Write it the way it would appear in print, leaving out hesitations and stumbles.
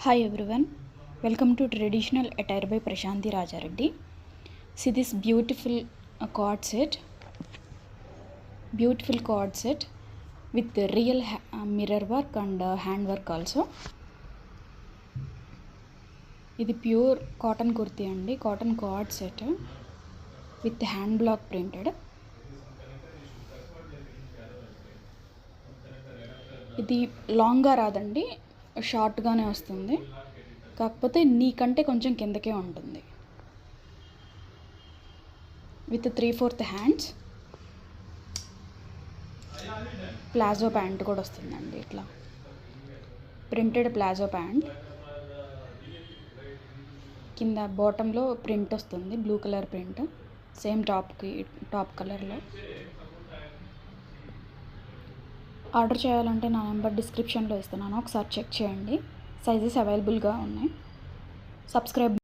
Hi everyone, welcome to Traditional Attire by Prashanti Rajareddy. See this beautiful cord set with the real mirror work and hand work also. ఇది pure cotton kurti అండి, cotton card set with hand block printed. ఇది లాంగ్గా రాదండి, షార్ట్గానే వస్తుంది, కాకపోతే నీకంటే కొంచెం కిందకే ఉంటుంది. With 3/4 hands. ప్లాజో ప్యాంట్ కూడా వస్తుందండి, ఇట్లా ప్రింటెడ్ ప్లాజో ప్యాంట్. కింద బాటంలో ప్రింట్ వస్తుంది, blue colour print, same top కలర్లో. ఆర్డర్ చేయాలంటే నా నెంబర్ డిస్క్రిప్షన్లో ఇస్తున్నాను, ఒకసారి చెక్ చేయండి. సైజెస్ అవైలబుల్గా ఉన్నాయి. సబ్స్క్రైబ్